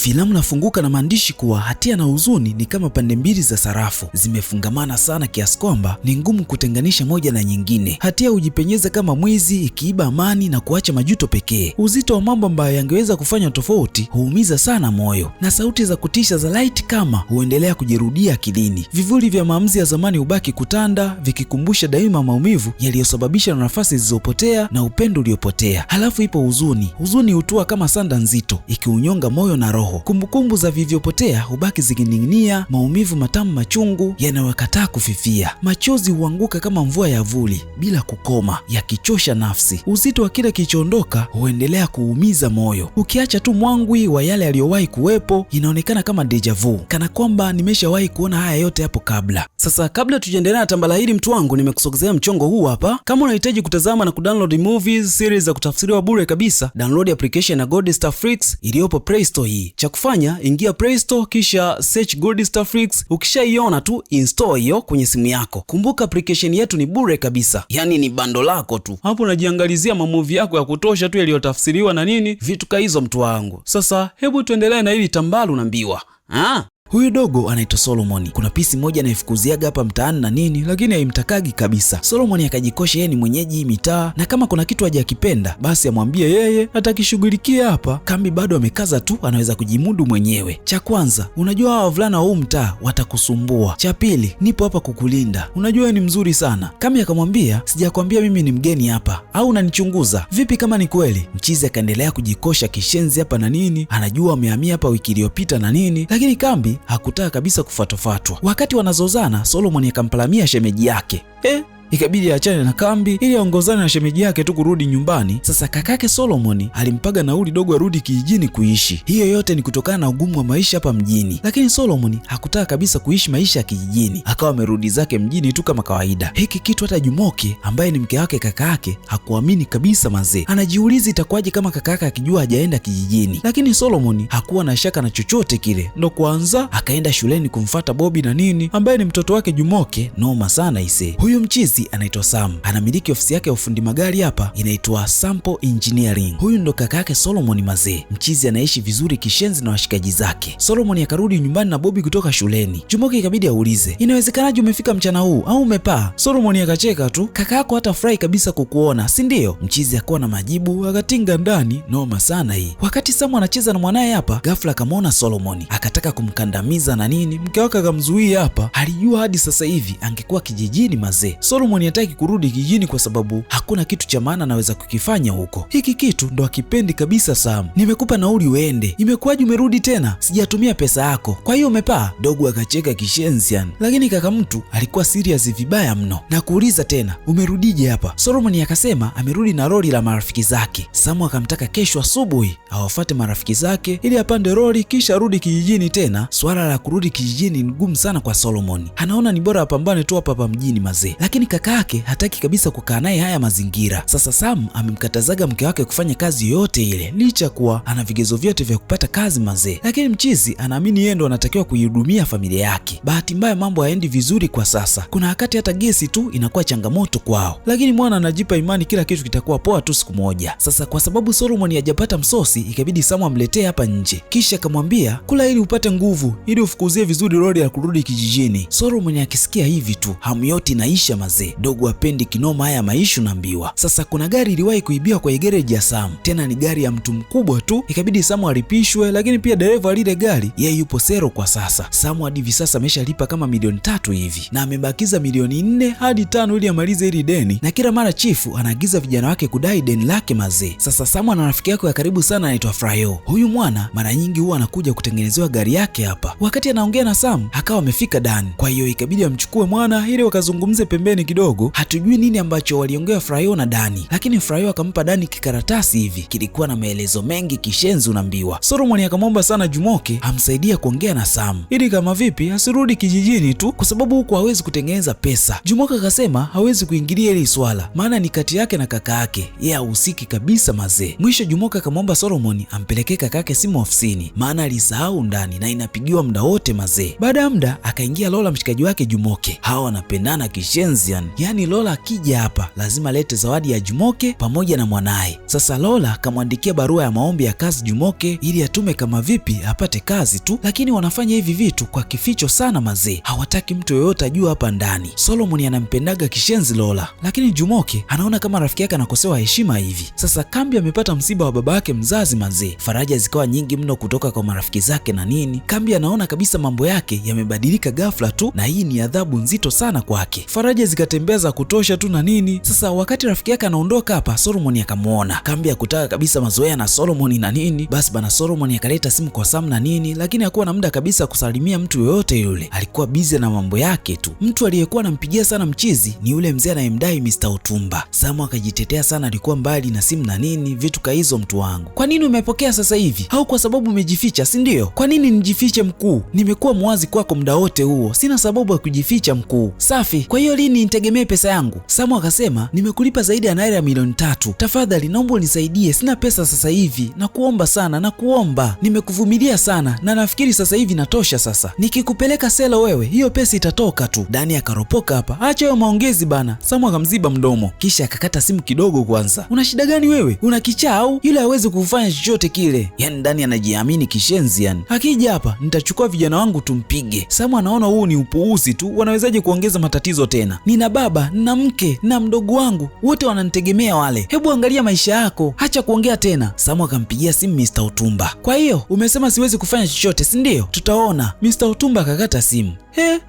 Filamu nafunguka na maandishi kuwa hatia na huzuni ni kama pande mbili za sarafu, zimefungamana sana kiasi kwamba ni ngumu kutenganisha moja na nyingine. Hatia hujipenyeza kama mwizi, ikiiba amani na kuacha majuto pekee. Uzito wa mambo ambayo yangeweza kufanywa tofauti huumiza sana moyo, na sauti za kutisha za laiti kama huendelea kujirudia akilini. Vivuli vya maamuzi ya zamani hubaki kutanda, vikikumbusha daima maumivu yaliyosababisha na nafasi zilizopotea na upendo uliopotea. Halafu ipo huzuni. Huzuni hutua kama sanda nzito, ikiunyonga moyo na roho. Kumbukumbu za vilivyopotea hubaki zikining'inia, maumivu matamu machungu yanayowakataa kufifia. Machozi huanguka kama mvua ya vuli bila kukoma, yakichosha nafsi. Uzito wa kile kilichoondoka huendelea kuumiza moyo, ukiacha tu mwangwi wa yale yaliyowahi kuwepo. Inaonekana kama deja vu, kana kwamba nimeshawahi kuona haya yote hapo kabla. Sasa kabla tujaendelea na tambala hili, mtu wangu, nimekusogezea mchongo huu hapa. Kama unahitaji kutazama na kudownload movies series za kutafsiriwa bure kabisa, download application ya Goldstarflix iliyopo Play Store hii. Cha kufanya, ingia Play Store kisha search Goldstarflix. Ukishaiona tu install hiyo kwenye simu yako. Kumbuka application yetu ni bure kabisa, yani ni bando lako tu. Hapo unajiangalizia mamovie yako ya kutosha tu yaliyotafsiriwa na nini vitu ka hizo, mtu wangu. Sasa hebu tuendelee na hili tambalo unaambiwa. Huyu dogo anaitwa Solomon. Kuna pisi moja anaifukuziaga hapa mtaani na nini, lakini haimtakagi kabisa. Solomon akajikosha yeye ni mwenyeji mitaa, na kama kuna kitu hajakipenda basi amwambie yeye atakishughulikia hapa. Kambi bado amekaza tu, anaweza kujimudu mwenyewe. Cha kwanza, unajua hawa wavulana wa huu mtaa watakusumbua. Cha pili, nipo hapa kukulinda. Unajua ni mzuri sana. Kambi akamwambia, sijakwambia mimi ni mgeni hapa au unanichunguza? Vipi kama ni kweli? Mchizi akaendelea kujikosha kishenzi hapa na nini, anajua amehamia hapa wiki iliyopita na nini, lakini Kambi hakutaka kabisa kufatwafatwa. Wakati wanazozana, Solomon akampalamia shemeji yake. Ikabidi aachane na Kambi ili aongozane na shemeji yake tu kurudi nyumbani. Sasa kakake Solomon alimpaga nauli dogo arudi kijijini kuishi. Hiyo yote ni kutokana na ugumu wa maisha hapa mjini, lakini Solomon hakutaka kabisa kuishi maisha ya kijijini, akawa amerudi zake mjini tu kama kawaida. Hiki kitu hata Jumoke ambaye ni mke wake kaka yake hakuamini kabisa mazee. Anajiuliza itakuwaje kama kaka yake akijua hajaenda kijijini, lakini Solomon hakuwa na shaka na chochote kile. Ndo kwanza akaenda shuleni kumfuata Bobby na nini ambaye ni mtoto wake Jumoke. Noma sana ise. Huyu mchizi anaitwa Sam, anamiliki ofisi yake ya ufundi magari hapa, inaitwa Sample Engineering. Huyu ndo kaka yake Solomon mazee. Mchizi anaishi vizuri kishenzi na washikaji zake. Solomon akarudi nyumbani na Bobby kutoka shuleni. Jumoke ikabidi aulize, inawezekanaje umefika mchana huu au umepaa? Solomon akacheka tu, kaka yako hata furahi kabisa kukuona, si ndio? Mchizi akawa na majibu, akatinga ndani. Noma sana hii. Wakati Sam anacheza na mwanaye hapa, ghafla akamwona Solomon, akataka kumkandamiza na nini, mke wake akamzuia hapa. Alijua hadi sasa hivi angekuwa kijijini mazee. Solomon hataki kurudi kijijini kwa sababu hakuna kitu cha maana anaweza kukifanya huko. Hiki kitu ndo akipendi kabisa Sam. Nimekupa nauli uende, imekuwaje umerudi tena? Sijatumia pesa yako, kwa hiyo umepaa? Dogo akacheka kishenzi yani, lakini kaka mtu alikuwa serious vibaya mno na kuuliza tena, umerudije hapa? Solomon akasema amerudi na lori la marafiki zake. Sam akamtaka kesho asubuhi awafate marafiki zake ili apande lori kisha arudi kijijini tena. Swala la kurudi kijijini ni ngumu sana kwa Solomon. Anaona ni bora apambane tu hapa mjini mazee, lakini kaka yake hataki kabisa kukaa naye haya mazingira. Sasa Sam amemkatazaga mke wake kufanya kazi yoyote ile, licha kuwa ana vigezo vyote vya kupata kazi mazee, lakini mchizi anaamini yeye ndo anatakiwa kuihudumia familia yake. Bahati mbaya mambo haendi vizuri kwa sasa. Kuna wakati hata gesi tu inakuwa changamoto kwao, lakini mwana anajipa imani kila kitu kitakuwa poa tu siku moja. Sasa kwa sababu Solomon hajapata msosi, ikabidi Sam amletee hapa nje, kisha akamwambia kula ili upate nguvu ili ufukuzie vizuri lori ya kurudi kijijini. Solomon akisikia hivi tu hamu yote inaisha mazee. Dogo apendi kinoma haya maisha unaambiwa. Sasa kuna gari iliwahi kuibiwa kwa gereji ya Sam, tena ni gari ya mtu mkubwa tu. Ikabidi Sam alipishwe, lakini pia dereva wa lile gari yeye yupo sero kwa sasa. Sam hadi hivi sasa ameshalipa kama milioni 3 hivi na amebakiza milioni 4 hadi 5 ili amalize hili deni, na kila mara chifu anaagiza vijana wake kudai deni lake mazee. Sasa Sam ana rafiki yake ya karibu sana anaitwa Frayo. Huyu mwana mara nyingi huwa anakuja kutengenezewa gari yake hapa. Wakati anaongea na Sam akawa amefika Dani, kwa hiyo ikabidi amchukue mwana ili wakazungumze pembeni kidogo. Hatujui nini ambacho waliongea Frayo na Dani, lakini Frayo akampa Dani kikaratasi hivi, kilikuwa na maelezo mengi kishenzi unaambiwa. Solomon akamwomba sana Jumoke amsaidia kuongea na Sam ili kama vipi asirudi kijijini tu kwa sababu huko hawezi kutengeneza pesa. Jumoke akasema hawezi kuingilia hili swala maana ni kati yake na kaka yake, yeye hahusiki kabisa mazee. Mwisho Jumoke akamwomba Solomon ampelekee kaka yake simu ofisini maana alisahau ndani na inapigiwa muda wote mazee. Baada ya muda akaingia Lola mshikaji wake Jumoke. Hawa wanapendana kishenzi yani. yani. Yaani Lola akija hapa lazima lete zawadi ya Jumoke pamoja na mwanaye. Sasa Lola kamwandikia barua ya maombi ya kazi Jumoke ili atume kama vipi apate kazi tu, lakini wanafanya hivi vitu kwa kificho sana mazee. Hawataki mtu yoyote ajue hapa ndani. Solomon anampendaga kishenzi Lola, lakini Jumoke anaona kama rafiki yake anakosewa heshima hivi. Sasa Kambi amepata msiba wa baba yake mzazi mazee. Faraja zikawa nyingi mno kutoka kwa marafiki zake na nini. Kambi anaona kabisa mambo yake yamebadilika ghafla tu, na hii ni adhabu nzito sana kwake. Faraja zikatembea za kutosha tu na nini. Sasa wakati rafiki yake anaondoka hapa, Solomon akamuona. Kambi hakutaka kabisa mazoea na Solomon na nini. Basi bana Solomon akaleta simu kwa Sam na nini, lakini hakuwa na muda kabisa kusalimia mtu yoyote yule. Alikuwa busy na mambo yake tu. Mtu aliyekuwa anampigia sana mchizi ni yule mzee anayemdai Mr. Utumba. Sam akajitetea sana, alikuwa mbali na simu na nini, vitu kaizo mtu wangu. Kwa nini umepokea sasa hivi? Au kwa sababu umejificha, si ndio? Kwa nini nijifiche mkuu? Nimekuwa mwazi kwako muda wote huo. Sina sababu ya kujificha mkuu. Safi. Kwa hiyo lini nitegemee pesa yangu? Sam akasema, nimekulipa zaidi ya naira milioni 3. Tafadhali naomba unisaidie. Sina pesa sasa hivi. Nakuomba sana, nakuomba. Nimekuvumilia sana na nafikiri sasa hivi natosha sasa. Nikikupeleka selo wewe, hiyo pesa itatoka tu. Dani akaropoka hapa. Acha hayo maongezi bana. Sam akamziba mdomo. Kisha akakata simu kidogo kwanza. Una shida gani wewe? Una kichaa au? Yule hawezi kufanya chochote kile. Yaani Dani anajiamini kishenzi yani. Akija hapa nitachukua vijana wangu tumpige. Sam anaona huu ni upuuzi tu. Wanawezaje kuongeza matatizo tena? Nina baba, nina mke, na mdogo wangu. Wote wananitegemea wale. Hebu angalia maisha yako. Acha kuongea tena. Sam akampigia simu Mr. Utumba. Kwa hiyo umesema siwezi kufanya chochote, si ndio? Tutaona. Mr. Utumba akakata simu.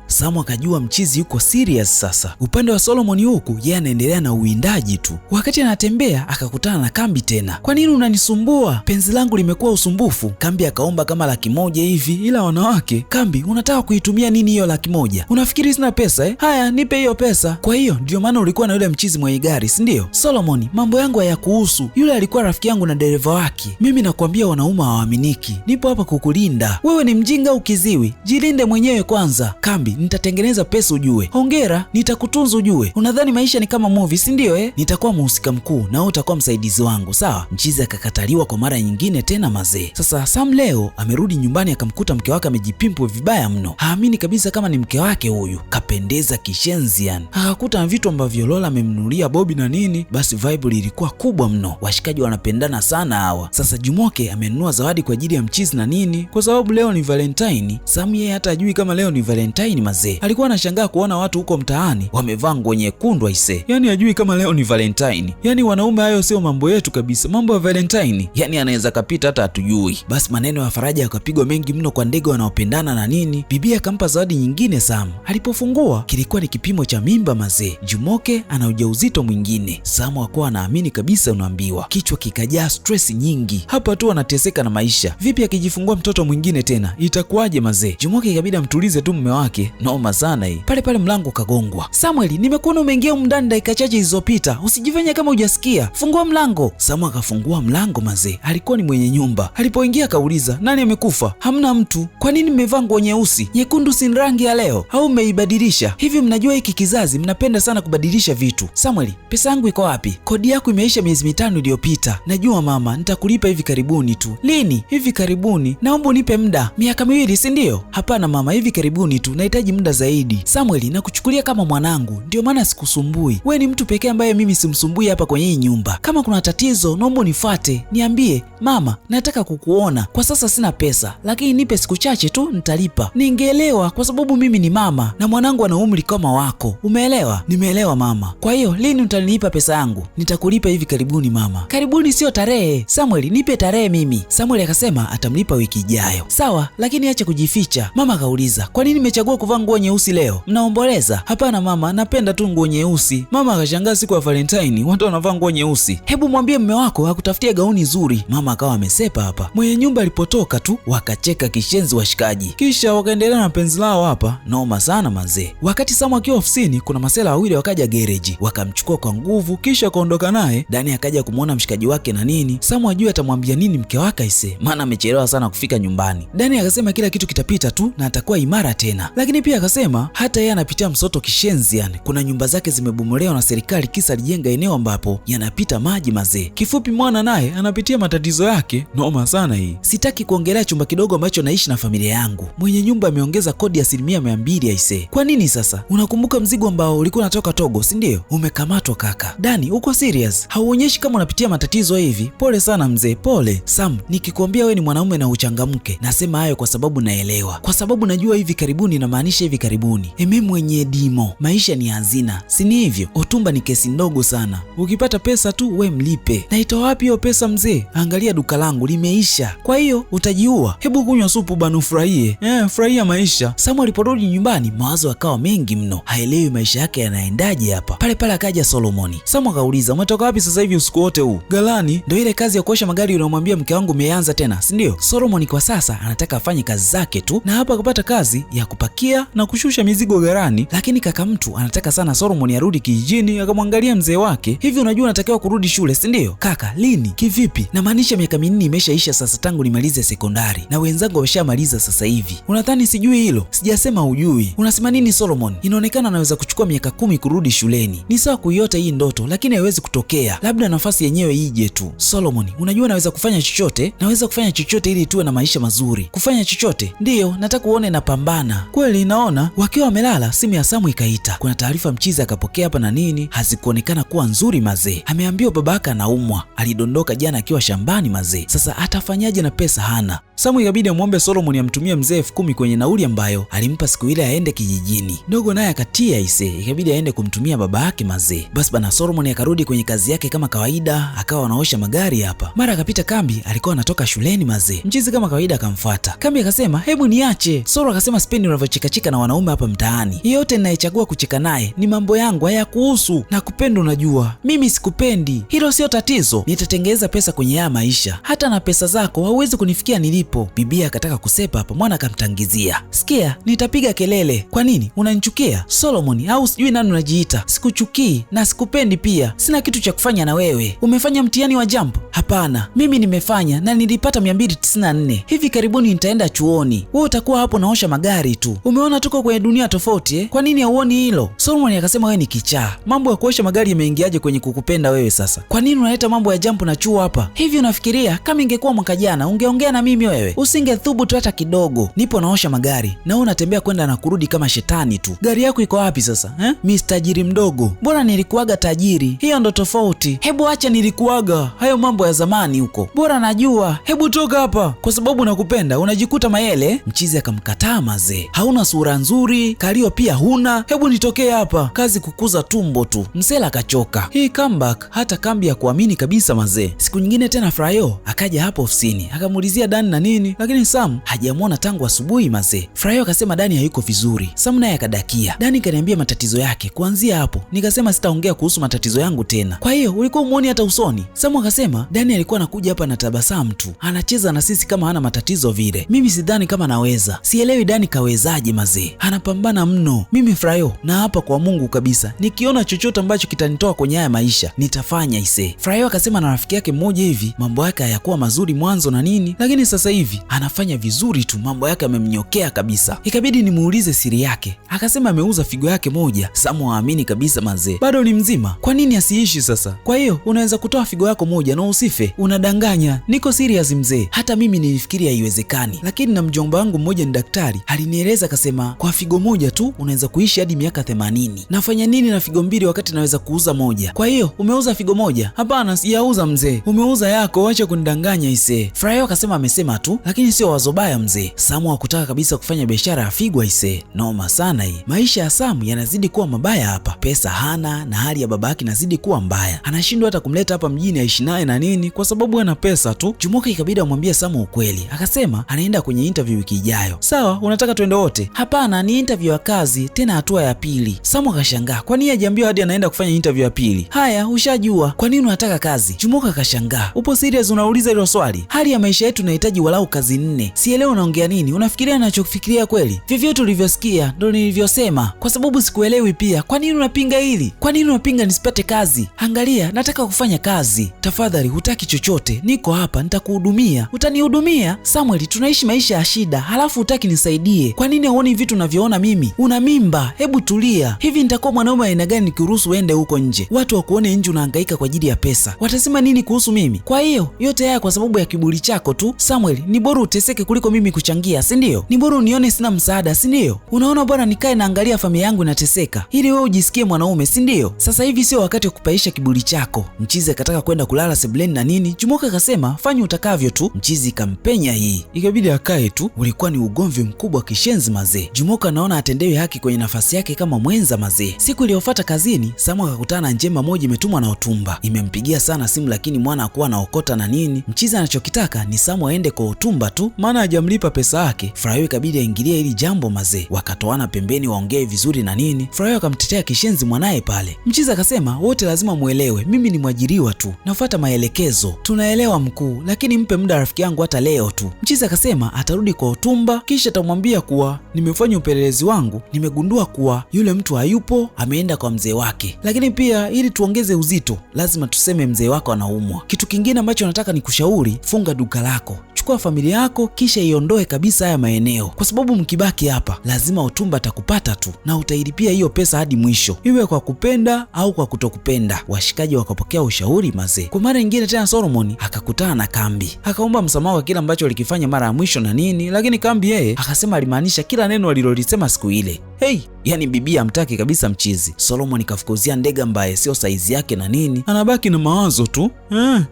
Sam akajua mchizi yuko serious sasa. Upande wa Solomon huku yeye anaendelea na uwindaji tu. Wakati anatembea akakutana na Kambi tena. Kwa nini unanisumbua? Penzi langu limekuwa usumbufu. Kambi akaomba kama 100,000 hivi, ila wanawake. Kambi, unataka kuitumia nini hiyo 100,000? Unafikiri sina pesa eh? Haya, nipe hiyo pesa. Kwa hiyo ndio maana ulikuwa na yule mchizi mwenye gari, si ndio? Solomon, mambo yangu hayakuhusu. Yule alikuwa rafiki yangu na dereva wake. Mimi nakwambia wanaume hawaaminiki. Nipo hapa kukulinda. Wewe ni mjinga au kiziwi? Jilinde mwenyewe kwanza. Kambi, nitatengeneza pesa ujue. Hongera, nitakutunza ujue. Unadhani maisha ni kama movie, si ndio eh? Nitakuwa mhusika mkuu na wewe utakuwa msaidizi wangu, sawa? Mchizi akakataliwa kwa mara nyingine tena mazee. Sasa Sam leo amerudi nyumbani akamkuta mke wake amejipimpa vibaya mno. Haamini kabisa kama ni mke wake huyu. Kapendeza kishenzi yani. Akakuta na vitu ambavyo Lola amemnunulia Bobby na nini. Basi vibe lilikuwa kubwa mno. Washikaji wanapendana sana hawa. Sasa Jumoke amenunua zawadi kwa ajili ya mchizi na nini, kwa sababu leo ni Valentine. Sam yeye hata hajui kama leo ni Valentine mazee. Alikuwa anashangaa kuona watu huko mtaani wamevaa nguo nyekundu aise. Yaani hajui kama leo ni Valentine. Yaani wanaume hayo sio mambo yetu kabisa. Mambo ya Valentine. Yaani anaweza kapita hata hatujui. Basi maneno ya Faraja yakapigwa mengi mno kwa ndege wanaopendana na nini. Bibi akampa zawadi nyingine Sam. Alipofungua kilikuwa ni kipimo cha mimba mazee. Jumoke ana ujauzito mwingine. Sam hakuwa anaamini kabisa unaambiwa. Kichwa kikajaa stress nyingi. Hapa tu anateseka na maisha. Vipi akijifungua mtoto mwingine tena? Itakuwaje mazee? Jumoke ikabidi amtulize tu mume wake. Noma sana hii. Pale mlango kagongwa. Samuel, nimekuona umeingia humu ndani dakika chache zilizopita. Usijifanye kama hujasikia. Fungua mlango. Samuel akafungua mlango mazee. Alikuwa ni mwenye nyumba. Alipoingia akauliza, nani amekufa? Hamna mtu. Kwa nini mmevaa nguo nyeusi? Nyekundu si rangi ya leo au mmeibadilisha? Hivi mnajua hiki kizazi mnapenda sana kubadilisha vitu. Samuel, pesa yangu iko wapi? Kodi yako imeisha miezi 5 iliyopita. Najua mama, nitakulipa hivi karibuni tu. Lini? Hivi karibuni. Naomba unipe muda. Miaka 2, si ndio? Hapana mama, hivi karibuni tu. Nahitaji muda zaidi. Samuel, nakuchukulia kama mwanangu. Ndio maana sikusumbui. Wewe ni mtu pekee ambaye mimi simsumbui hapa kwenye hii nyumba. Kama kuna tatizo, naomba unifuate. Niambie, mama, nataka kukuona. Kwa sasa sina pesa, lakini nipe siku chache tu nitalipa. Ningeelewa kwa sababu mimi ni mama na mwanangu ana umri kama wako. Umeelewa? Nimeelewa mama. Kwa hiyo lini utanilipa pesa yangu? Nitakulipa hivi karibuni mama. Karibuni sio tarehe. Samuel, nipe tarehe mimi. Samuel akasema atamlipa wiki ijayo. Sawa, lakini acha kujificha. Mama akauliza, kwa nini nimechagua kuvaa nguo nyeusi leo? Mnaomboleza? Hapana mama, napenda tu nguo nyeusi. Mama akashangaa siku ya Valentine watu wanavaa nguo nyeusi. Hebu mwambie mume wako akutafutie gauni zuri. Mama akawa amesepa hapa. Mwenye nyumba alipotoka tu wakacheka kishenzi washikaji. Kisha wakaendelea na penzi lao hapa. Noma sana mazee. Wakati Samu akiwa ofisini kuna masela wawili wakaja gereji. Wakamchukua kwa nguvu kisha kaondoka naye. Dani akaja kumuona mshikaji wake na nini. Samu ajui atamwambia nini mke wake aise. Maana amechelewa sana kufika nyumbani. Dani akasema kila kitu kitapita tu na atakuwa imara tena. tena. Lakini pia akasema hata yeye anapitia msoto kishenzi, yani kuna nyumba zake zimebomolewa na serikali kisa alijenga eneo ambapo yanapita maji mazee. Kifupi mwana naye anapitia matatizo yake. Noma sana hii. Sitaki kuongelea chumba kidogo ambacho naishi na familia yangu. Mwenye nyumba ameongeza kodi ya 200% aisee. Kwa nini sasa? Unakumbuka mzigo ambao ulikuwa unatoka Togo, si ndio? Umekamatwa kaka. Dani, uko serious? Hauonyeshi kama unapitia matatizo hivi. Pole sana mzee, pole. Sam, nikikwambia wewe ni mwanaume na uchangamke, nasema hayo kwa sababu naelewa. Kwa sababu najua hivi karibuni inamaanisha hivi karibuni. Mwenye dimo, maisha ni hazina, si ni hivyo? Otumba ni kesi ndogo sana. Ukipata pesa tu we mlipe. Na itoa wapi hiyo pesa mzee? Angalia duka langu limeisha. Kwa hiyo utajiua? Hebu kunywa supu bana ufurahie. Furahia maisha. Samu aliporudi nyumbani mawazo yakawa mengi mno. Haelewi maisha yake yanaendaje hapa. Pale pale akaja Solomoni. Samu akauliza, umetoka wapi sasa hivi usiku wote huu? Galani. Ndio ile kazi ya kuosha magari unamwambia mke wangu umeanza tena, si ndio? Solomoni kwa sasa anataka afanye kazi zake tu, na hapa akapata kazi ya kupakia na kushusha mizigo garani. Lakini kaka mtu anataka sana Solomoni arudi kijijini akamwangalia mzee wake. Hivi unajua unatakiwa kurudi shule, si ndio? Kaka, lini? Kivipi? Na maanisha miaka 4 imeshaisha sasa tangu nimalize sekondari na wenzangu wameshamaliza sasa hivi. Unadhani sijui hilo? Sijasema hujui. Unasema nini Solomon? Inaonekana anaweza kuchukua miaka 10 kurudi shuleni. Ni sawa kuiota hii ndoto, lakini haiwezi kutokea. Labda nafasi yenyewe ije tu. Solomon, unajua naweza kufanya chochote? Naweza kufanya chochote ili tuwe na maisha mazuri. Kufanya chochote? Ndiyo, nataka uone napambana. Kweli naona. Wakiwa wamelala, simu ya Samu ikaita. Kuna taarifa mchizi akapokea hapa na nini, hazikuonekana kuwa nzuri mazee. Ameambiwa babaka anaumwa. Alidondoka jana akiwa shambani mazee. Sasa atafanyaje na pesa hana? Samu ikabidi amwombe Solomon amtumie mzee 10,000 kwenye nauli ambayo alimpa siku ile aende kijijini. Dogo naye akatia ise, ikabidi aende kumtumia baba yake mazee. Basi bana Solomon akarudi kwenye kazi yake kama kawaida, akawa anaosha magari hapa. Mara akapita Kambi, alikuwa anatoka shuleni mazee. Mchizi kama kawaida akamfuata. Kambi akasema, "Hebu niache." Solo akasema, "Sipendi unavyochekacheka na wanaume hapa mtaani. Yeyote ninayechagua kucheka naye ni mambo yangu, hayakuhusu. Nakupenda unajua. Mimi sikupendi. Hilo sio tatizo. Nitatengeza pesa kwenye haya maisha. Hata na pesa zako hauwezi kunifikia nilipo." Bibia akataka kusepa hapa, mwana akamtangizia. "Sikia, nitapiga kelele. Kwa nini? Unanichukia? Solomon au sijui nani unajiita. Sikuchukii na sikupendi pia. Sina kitu cha kufanya na wewe. Umefanya mtihani wa jump?" "Hapana, mimi nimefanya na nilipata 294. Hivi karibuni nitaenda chuoni. Wewe utakuwa hapo naosha magari tu. Umeona tuko kwenye dunia tofauti eh? Kwa nini hauoni hilo?" Solomon akasema, "Wewe ni kichaa. Mambo ya kuosha magari yameingiaje kwenye kukupenda wewe sasa? Kwa nini unaleta mambo ya jump na chuo hapa? Hivi unafikiria kama ingekuwa mwaka jana ungeongea na mimi wewe? Usingethubutu hata kidogo. Nipo naosha magari na wewe unatembea kwenda na kurudi kama shetani tu. Gari yako iko wapi sasa eh? Mimi tajiri mdogo. Bora nilikuaga tajiri. Hiyo ndo tofauti. Hebu acha nilikuaga. Hayo mambo ya zamani huko. Bora najua. Hebu toka hapa. Kwa sababu nakupenda unajikuta mayele." Mchizi akamkataa mazee. "Hauna sura nzuri, kalio pia huna. Hebu nitokee hapa. Kazi kukuza tumbo tu." Msela akachoka. Hii comeback hata Kambi ya kuamini kabisa mazee. Siku nyingine tena Frayo akaja hapo ofisini. Akamuulizia Dani na nini, lakini Sam hajamuona tangu asubuhi mazee. Frayo akasema Dani hayuko vizuri. Sam naye akadakia. Dani kaniambia matatizo yake. Kuanzia hapo nikasema sitaongea kuhusu matatizo yangu tena. "Kwa hiyo ulikuwa umuoni hata usoni?" Sam akasema Dani alikuwa anakuja hapa na tabasamu tu. Anacheza na sisi kama hana matatizo vile. Mimi sidhani kama naweza. Sielewi Dani kawezaje mazee. Anapambana mno. Mimi Frayo na hapa kwa Mungu kabisa, nikiona chochote ambacho kitanitoa kwenye haya maisha nitafanya ise. Frayo akasema na rafiki yake mmoja hivi mambo yake hayakuwa mazuri mwanzo na nini, lakini sasa hivi anafanya vizuri tu, mambo yake yamemnyokea kabisa. Ikabidi nimuulize siri yake. Akasema ameuza figo yake moja. Samu haamini kabisa mazee. Bado ni mzima. Kwa nini asiishi sasa? Kwa hiyo unaweza kutoa figo yako moja na usife? Unadanganya. Niko serious mzee. Hata mimi nilifikiria haiwezekani. Lakini na mjomba wangu mmoja ni daktari. Alinieleza akasema kwa figo moja tu unaweza kuishi hadi miaka 80. Nafanya nini na figo mbili wakati naweza kuuza moja? Kwa hiyo umeuza figo moja? Hapana, sijauza mzee. Umeuza yako, acha kunidanganya ise. Frayo akasema amesema tu, lakini sio wazo baya mzee. Samu hakutaka kabisa kufanya biashara ya figo ise. Noma sana hii. Maisha ya Samu yanazidi kuwa mabaya hapa. Pesa hana na hali ya babake inazidi kuwa mbaya. Anashindwa hata kumleta hapa mjini aishi naye na nini kwa sababu ana pesa tu. Jumoka ikabidi amwambie Samu ukweli. Akasema anaenda kwenye interview wiki ijayo. "Sawa, unataka twende wote?" "Hapana, ni interview ya kazi, tena hatua ya pili." Samu akashangaa. Kwa nini hajaambiwa hadi anaenda kufanya interview ya pili? "Haya, ushajua. Kwa nini unataka kazi?" Jumoka akashangaa. "Upo serious unauliza hilo swali? Hali ya maisha yetu inahitaji walau kazi 4. Sielewi unaongea nini. Unafikiria ninachofikiria kweli?" "Vyovyote ulivyosikia ndio nilivyosema. Kwa sababu sikuelewi pia. Kwa nini unapinga hili? Kwa nini unapinga nisipate kazi? Angalia, nataka kufanya kazi. Tafadhali, hutaki chochote. Niko hapa, nitakuhudumia. Utanihudumia?" "Samuel, tunaishi maisha ya shida, halafu hutaki nisaidie. Kwa Kwa nini huoni vitu unavyoona mimi? Una mimba, hebu tulia. Hivi nitakuwa mwanaume aina gani nikiruhusu uende huko nje? Watu wakuone nje unahangaika kwa ajili ya pesa. Watasema nini kuhusu mimi? Kwa hiyo yote haya kwa sababu ya kiburi chako tu. Samuel, ni bora uteseke kuliko mimi kuchangia, si ndio? Ni bora unione sina msaada, si ndio? Unaona bwana nikae naangalia familia yangu inateseka ili wewe ujisikie mwanaume, si ndio? Sasa hivi sio wakati wa kupaisha kiburi chako. Mchizi akataka kwenda kulala sebuleni na nini. Jumoka akasema fanya utakavyo tu. Mchizi kampenya hii. Ikabidi akae tu. Ulikuwa ni ugomvi mkubwa kishenzi mazee. Jumoka anaona atendewe haki kwenye nafasi yake kama mwenza mazee. Siku iliyofuata kazini, Samu akakutana na njema moja imetumwa na Otumba. Imempigia sana simu lakini mwana hakuwa anaokota na nini. Mchizi anachokitaka ni Samu aende kwa Otumba tu maana hajamlipa pesa yake. Furayo ikabidi aingilie hili jambo mazee. Wakatoana pembeni waongee vizuri na nini. Furayo akamtetea kishenzi mwanae pale. Mchizi akasema wote lazima muelewe, mimi ni mwajiriwa tu, nafuata maelekezo. Tunaelewa mkuu, lakini mpe muda rafiki yangu hata leo tu. Mchizi akasema atarudi kwa Otumba kisha atamwambia kuwa nimefanya upelelezi wangu, nimegundua kuwa yule mtu hayupo, ameenda kwa mzee wake. Lakini pia ili tuongeze uzito, lazima tuseme mzee wako anaumwa. Kitu kingine ambacho nataka nikushauri, funga duka lako. Chukua familia yako kisha iondoe kabisa haya maeneo, kwa sababu mkibaki hapa lazima Otumba atakupata tu na utailipia hiyo pesa hadi mwisho, iwe kwa kupenda au kwa kutokupenda. Washikaji wakapokea ushauri mazee. Kwa mara nyingine tena Solomon akakutana na Kambi, akaomba msamaha kwa kila ambacho alikifanya mara ya mwisho na nini, lakini Kambi yeye akasema alimaanisha kila neno alilolisema siku ile. Hey, yani bibi hamtaki kabisa mchizi. Solomon kafukuzia ndege ambaye sio saizi yake na nini, anabaki na mawazo tu.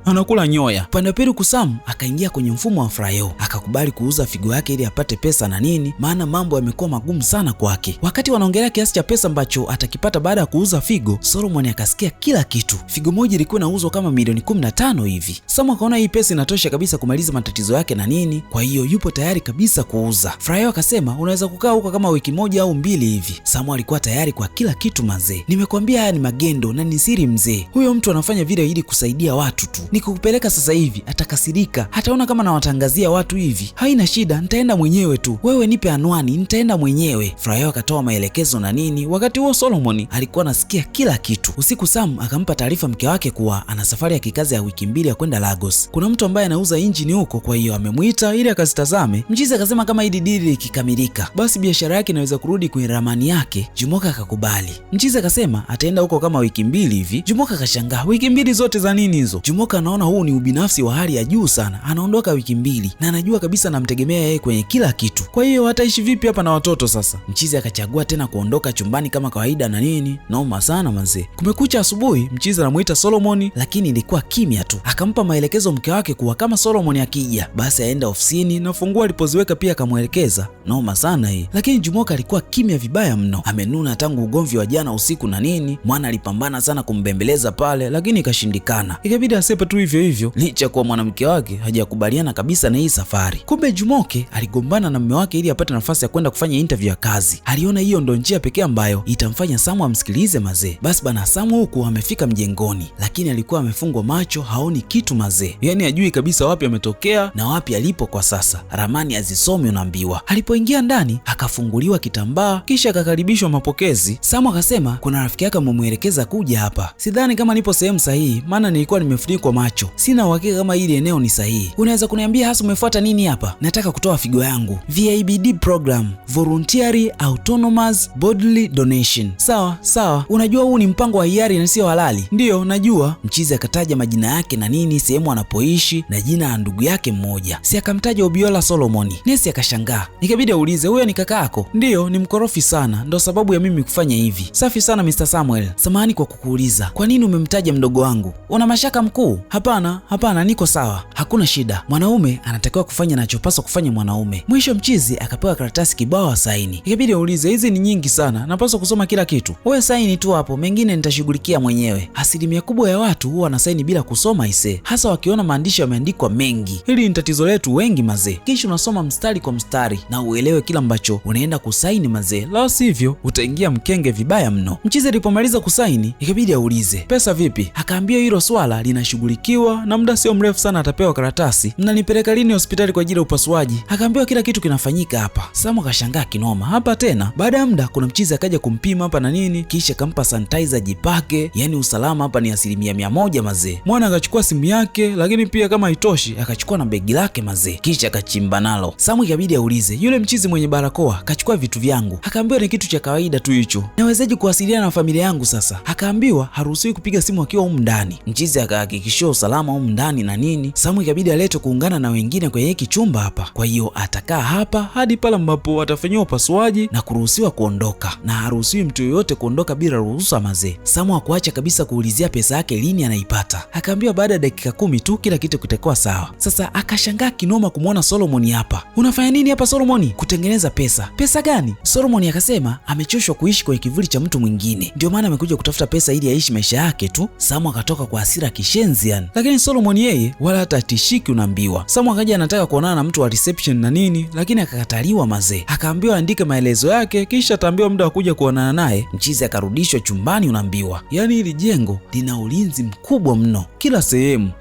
Anakula nyoya. Upande wa pili Kusamu akaingia kwenye mfumo wa Frayo, akakubali kuuza figo yake ili apate pesa na nini, maana mambo yamekuwa magumu sana kwake. Wakati wanaongelea kiasi cha pesa ambacho atakipata baada ya kuuza figo, Solomon akasikia kila kitu. Figo moja ilikuwa inauzwa kama milioni 15 hivi. Samu akaona hii pesa inatosha kabisa kumaliza matatizo yake na nini, kwa hiyo yupo tayari kabisa kuuza. Frayo akasema unaweza kukaa huko kama wiki moja au mbili hivi. Samu alikuwa tayari kwa kila kitu mazee. Nimekwambia haya ni magendo na ni siri mzee. Huyo mtu anafanya vile ili kusaidia watu tu. Nikikupeleka sasa hivi atakasirika, hataona kama nawatangazia watu hivi. Haina shida, nitaenda mwenyewe tu. Wewe nipe anwani, nitaenda mwenyewe. Frayo akatoa maelekezo na nini. Wakati huo Solomon alikuwa anasikia kila kitu. Usiku Sam akampa taarifa mke wake kuwa ana safari ya kikazi ya wiki 2 ya kwenda Lagos. Kuna mtu ambaye anauza injini huko, kwa hiyo amemuita ili akazitazame. Mchizi akasema kama hili dili likikamilika, basi biashara yake inaweza kurudi kwenye ramani yake. Jumoka akakubali. Mchizi akasema ataenda huko kama wiki 2 hivi. Jumoka akashangaa, wiki 2 zote za nini hizo? Jumoka anaona huu ni ubinafsi wa hali ya juu sana. Anaondoka wiki 2 na anajua kabisa namtegemea yeye kwenye kila kitu. Kwa hiyo hataishi vipi hapa na watoto sasa? Mchizi akachagua tena kuondoka chumbani kama kawaida na nini. Naoma sana manze. Kumekucha asubuhi, Mchizi anamuita Solomon lakini ilikuwa kimya tu. Akampa maelekezo mke wake kuwa kama Solomon akija basi aenda ofisini na funguo alipoziweka pia akamwelekeza. Naoma sana hii. Lakini Jumoka alikuwa kimya vibaya mno. Amenuna tangu ugomvi wa jana usiku na nini. Mwana alipambana sana kumbembeleza pale lakini ikashindikana. Ikabidi asepe tu hivyo hivyo licha kwa mwanamke wake hajakubaliana kabisa na hii safari. Kumbe Jumoke aligombana na mume wake ili apate nafasi ya kwenda kufanya interview ya kazi. Aliona hiyo ndo njia pekee ambayo itamfanya Samu amsikilize mazee. Basi bana Samu huku amefika mjengoni lakini alikuwa amefungwa macho, haoni kitu mazee. Yaani hajui kabisa wapi ametokea na wapi alipo kwa sasa. Ramani hazisomi unaambiwa. Alipoingia ndani akafunguliwa kitambaa kisha akakaribishwa mapokezi. Samu akasema kuna rafiki yake amemuelekeza kuja hapa. Sidhani kama nipo sehemu sahihi maana nilikuwa nimefunikwa macho. Sina uhakika kama hili eneo ni sahihi. Unaweza kuniambia hasa umefuata nini hapa? Nataka kutoa figo yangu. VIBD program, Voluntary Autonomous Bodily Donation. Sawa. Unajua huu ni mpango wa hiari na sio halali. Ndiyo, najua. Mchizi akataja majina yake na nini, sehemu anapoishi na jina la ndugu yake mmoja. Si akamtaja Obiola Solomon. Nesi akashangaa. Nikabidi aulize, huyo ni kaka yako? Ndiyo, ni mkorofi sana. Ndo sababu ya mimi kufanya hivi. Safi sana Mr. Samuel. Samahani kwa kukuuliza. Kwa nini umemtaja mdogo wangu? Una mashaka mkuu? Hapana, niko sawa. Hakuna shida. Mwanaume anatakiwa kufanya anachopaswa kufanya mwanaume. Mwisho Mchizi akapewa karatasi kibao wa saini. Ikabidi aulize, hizi ni nyingi sana. Napaswa kusoma kila kitu? Wewe saini tu hapo, mengine nitashughulikia mwenyewe. Asilimia kubwa ya watu huwa wanasaini bila kusoma ise. Hasa wakiona maandishi yameandikwa mengi. Hili ni tatizo letu wengi mazee. Kisha unasoma mstari kwa mstari na uelewe kila ambacho unaenda kusaini mazee. mazee, la sivyo utaingia mkenge vibaya mno. Mchizi alipomaliza kusaini ikabidi aulize pesa vipi, akaambia hilo swala linashughulikiwa na muda sio mrefu sana atapewa karatasi. Mnanipeleka lini hospitali kwa ajili ya upasuaji? Akaambiwa kila kitu kinafanyika hapa. Samu akashangaa kinoma, hapa tena? Baada ya muda kuna mchizi akaja kumpima hapa na nini, kisha kampa sanitizer jipake, yani usalama hapa ni 100% mazee. Mwana akachukua simu yake, lakini pia kama haitoshi akachukua na begi lake mazee, kisha akachimba nalo. Samu ikabidi aulize yule mchizi mwenye barakoa kachukua vitu vyangu? Akaambiwa ni kitu cha kawaida tu hicho, nawezaje kuwasiliana na familia yangu sasa? Akaambiwa haruhusiwi kupiga simu akiwa humu ndani. Mchizi akahakikishia usalama humu ndani na nini. Samu ikabidi aletwe kuungana na wengine kwenye hiki chumba hapa, kwa hiyo atakaa hapa hadi pale ambapo atafanyiwa upasuaji na kuruhusiwa kuondoka, na haruhusiwi mtu yoyote kuondoka bila ruhusa mazee. Samu hakuacha kabisa kuulizia pesa yake lini anaipata. Akaambiwa baada ya dakika 10 tu kila kitu kitakuwa sawa. Sasa akashangaa kinoma kumwona Solomon hapa. Unafanya nini hapa Solomon? Kutengeneza pesa. Pesa gani? Solomon akasema amechoshwa kuishi kwenye kivuli cha mtu mwingine, ndio maana amekuja kutafuta pesa ili aishi maisha yake tu. Samu akatoka kwa hasira kishenzi yani, lakini Solomon yeye wala hata tishiki. Unaambiwa Samu akaja anataka kuonana na mtu wa reception na nini, lakini akakataliwa mazee. Akaambiwa andike maelezo yake kisha ataambiwa muda wa kuja kuonana naye. Mchizi akarudishwa chumbani. Unaambiwa yani hili jengo lina ulinzi mkubwa mno kila sehemu.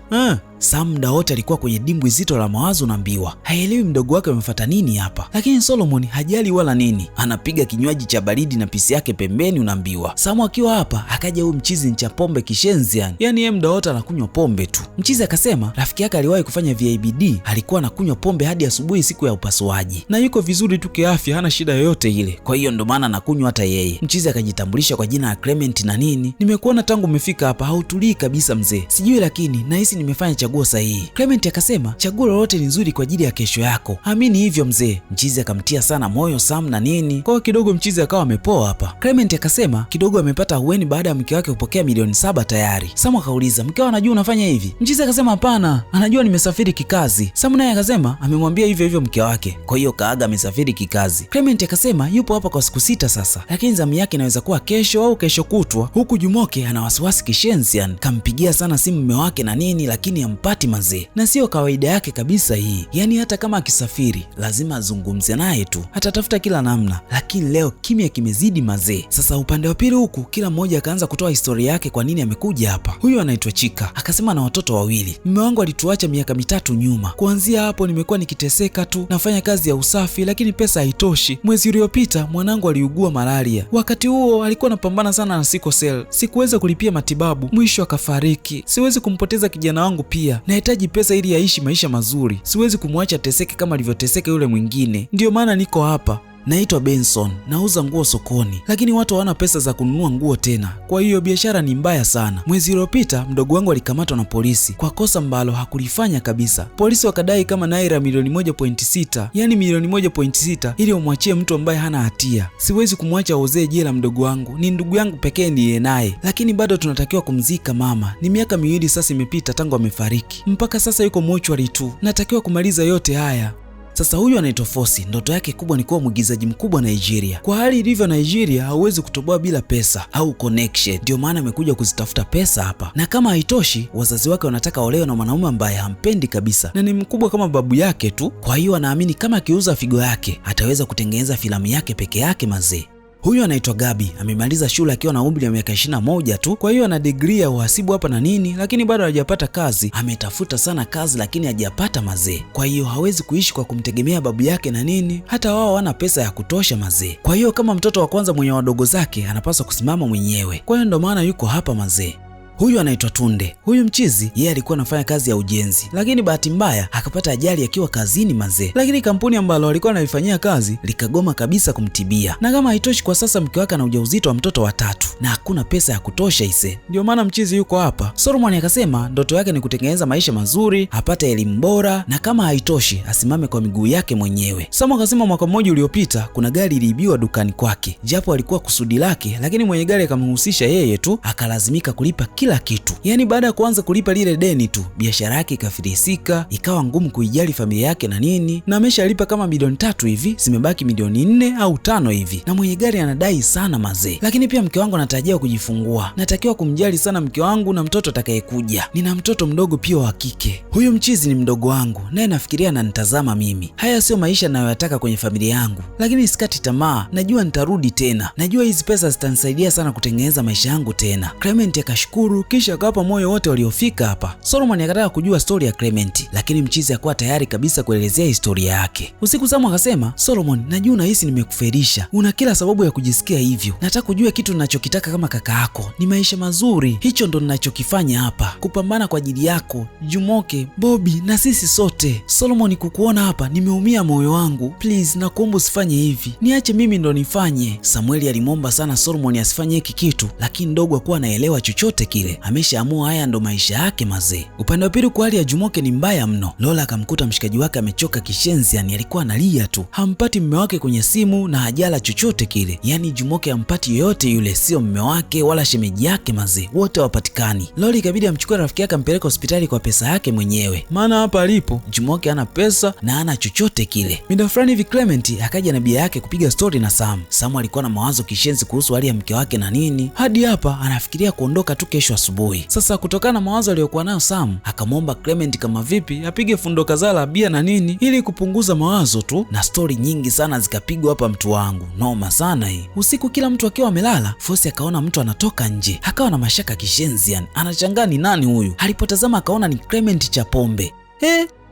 Samu muda wote alikuwa kwenye dimbwi zito la mawazo. Unaambiwa haelewi mdogo wake amefuata nini hapa, lakini Solomon hajali wala nini, anapiga kinywaji cha baridi na pisi yake pembeni. Unaambiwa Samu akiwa hapa akaja huyu mchizi ncha pombe kishenzi yani yeye muda wote anakunywa pombe tu. Mchizi akasema rafiki yake aliwahi kufanya VIBD, alikuwa anakunywa pombe hadi asubuhi siku ya upasuaji, na yuko vizuri tu kiafya, hana shida yoyote ile, kwa hiyo ndo maana anakunywa hata yeye. Mchizi akajitambulisha kwa jina la Clement na nini, nimekuona tangu umefika hapa hautulii kabisa mzee, sijui lakini nahisi nimefanya chaguo sahihi. Clement akasema chaguo lolote ni nzuri kwa ajili ya kesho yako, amini hivyo mzee. Mchizi akamtia sana moyo Sam na nini, kwa kidogo mchizi akawa amepoa hapa. Clement akasema kidogo amepata ahueni baada ya mke wake kupokea milioni 7 tayari. Sam akauliza mkeo anajua unafanya hivi? Mchizi akasema hapana, anajua nimesafiri kikazi. Sam naye akasema amemwambia hivyo hivyo mke wake, kwa hiyo kaaga amesafiri kikazi. Clement akasema yupo hapa kwa siku 6 sasa, lakini zamu yake inaweza kuwa kesho au kesho kutwa. Huku Jumoke ana wasiwasi kishenzi yani, kampigia sana simu mume wake na nini, lakini hampati mazee, na sio kawaida yake kabisa hii. Yani hata kama akisafiri lazima azungumze naye tu, atatafuta kila namna, lakini leo kimya kimezidi mazee. Sasa upande wa pili huku kila mmoja akaanza kutoa historia yake kwa nini amekuja hapa. Huyu anaitwa Chika akasema na watoto 2. Mume wangu alituacha miaka 3 nyuma, kuanzia hapo nimekuwa nikiteseka tu, nafanya kazi ya usafi lakini pesa haitoshi. Mwezi uliopita mwanangu aliugua malaria, wakati huo alikuwa anapambana sana na sickle cell, sikuweza kulipia matibabu, mwisho akafariki. Siwezi kumpoteza kijana wangu pia, nahitaji pesa ili aishi maisha mazuri, siwezi kumwacha teseke kama alivyoteseka yule mwingine, ndio maana niko hapa. Naitwa Benson, nauza nguo sokoni, lakini watu hawana pesa za kununua nguo tena, kwa hiyo biashara ni mbaya sana. Mwezi uliopita mdogo wangu alikamatwa na polisi kwa kosa ambalo hakulifanya kabisa. Polisi wakadai kama naira milioni 1.6, yani milioni 1.6 ili wamwachie mtu ambaye hana hatia. Siwezi kumwacha ozee jela mdogo wangu, ni ndugu yangu pekee ndiye naye, lakini bado tunatakiwa kumzika mama. Ni miaka 2 sasa imepita tangu amefariki, mpaka sasa yuko mochwari tu, natakiwa kumaliza yote haya. Sasa huyu anaitwa Fosi, ndoto yake kubwa ni kuwa mwigizaji mkubwa Nigeria. Kwa hali ilivyo Nigeria hauwezi kutoboa bila pesa au connection, ndio maana amekuja kuzitafuta pesa hapa. Na kama haitoshi, wazazi wake wanataka olewe na mwanaume ambaye hampendi kabisa na ni mkubwa kama babu yake tu, kwa hiyo anaamini kama akiuza figo yake ataweza kutengeneza filamu yake peke yake mazee. Huyu anaitwa Gabi, amemaliza shule akiwa na umri wa miaka 21 tu, kwa hiyo ana degree ya uhasibu hapa na nini, lakini bado hajapata kazi. Ametafuta sana kazi lakini hajapata mazee, kwa hiyo hawezi kuishi kwa kumtegemea babu yake na nini, hata wao wana pesa ya kutosha mazee. Kwa hiyo kama mtoto wa kwanza mwenye wadogo zake anapaswa kusimama mwenyewe, kwa hiyo ndo maana yuko hapa mazee. Huyu anaitwa Tunde. Huyu mchizi yeye alikuwa anafanya kazi ya ujenzi, lakini bahati mbaya akapata ajali akiwa kazini mazee, lakini kampuni ambalo alikuwa analifanyia kazi likagoma kabisa kumtibia. Na kama haitoshi, kwa sasa mke wake ana ujauzito wa mtoto wa 3 na hakuna pesa ya kutosha ise, ndio maana mchizi yuko hapa. Solomon akasema ndoto yake ni kutengeneza maisha mazuri, apate elimu bora, na kama haitoshi asimame kwa miguu yake mwenyewe. Samu akasema mwaka mmoja uliopita kuna gari iliibiwa dukani kwake, japo alikuwa kusudi lake, lakini mwenye gari akamhusisha yeye tu, akalazimika kulipa kila kitu. Yaani baada ya kuanza kulipa lile deni tu, biashara yake ikafilisika, ikawa ngumu kuijali familia yake na nini, na ameshalipa kama milioni 3 hivi, zimebaki milioni 4 au 5 hivi, na mwenye gari anadai sana mazee. Lakini pia mke wangu anatarajiwa kujifungua, natakiwa kumjali sana mke wangu na mtoto atakayekuja. Nina mtoto mdogo pia wa kike. Huyu mchizi ni mdogo wangu, naye nafikiria ananitazama mimi. Haya sio maisha ninayoyataka kwenye familia yangu, lakini sikati tamaa, najua nitarudi tena. Najua hizi pesa zitanisaidia sana kutengeneza maisha yangu tena. Clement akashukuru kisha akawapa moyo wote waliofika hapa. Solomon akataka kujua story ya Clement, lakini mchizi hakuwa tayari kabisa kuelezea historia yake. Usiku Samu akasema, Solomon, najua unahisi nimekuferisha. Una kila sababu ya kujisikia hivyo. Nataka kujua kitu ninachokitaka kama kaka yako. Ni maisha mazuri. Hicho ndo ninachokifanya hapa. Kupambana kwa ajili yako, Jumoke, Bobby na sisi sote. Solomon, kukuona hapa nimeumia moyo wangu. Please, nakuomba usifanye hivi. Niache mimi ndo nifanye. Samueli alimwomba sana Solomon asifanye hiki kitu, lakini ndogo hakuwa anaelewa chochote kile. Ameshaamua haya ndo maisha yake mazee. Upande wa pili kwa hali ya Jumoke ni mbaya mno. Lola akamkuta mshikaji wake amechoka kishenzi, yani alikuwa analia tu. Hampati mume wake kwenye simu na hajala chochote kile. Yani Jumoke hampati yoyote yule, sio mume wake wala shemeji yake mazee. Wote hawapatikani. Lola ikabidi amchukue rafiki yake ampeleke hospitali kwa pesa yake mwenyewe. Maana hapa alipo Jumoke hana pesa na hana chochote kile. Muda fulani hivi Clement akaja na bia yake kupiga story na Sam. Sam alikuwa na mawazo kishenzi kuhusu hali ya mke wake na nini. Hadi hapa anafikiria kuondoka tu kesho asubuhi. Sasa kutokana na mawazo aliyokuwa nayo Sam, akamwomba Clement kama vipi apige fundo kadhaa la bia na nini ili kupunguza mawazo tu, na story nyingi sana zikapigwa hapa mtu wangu. Noma sana hii. Usiku kila mtu akiwa amelala, Fosi akaona mtu anatoka nje. Akawa na mashaka kishenzi, yani anashangaa ni nani huyu. Alipotazama akaona ni Clement Chapombe.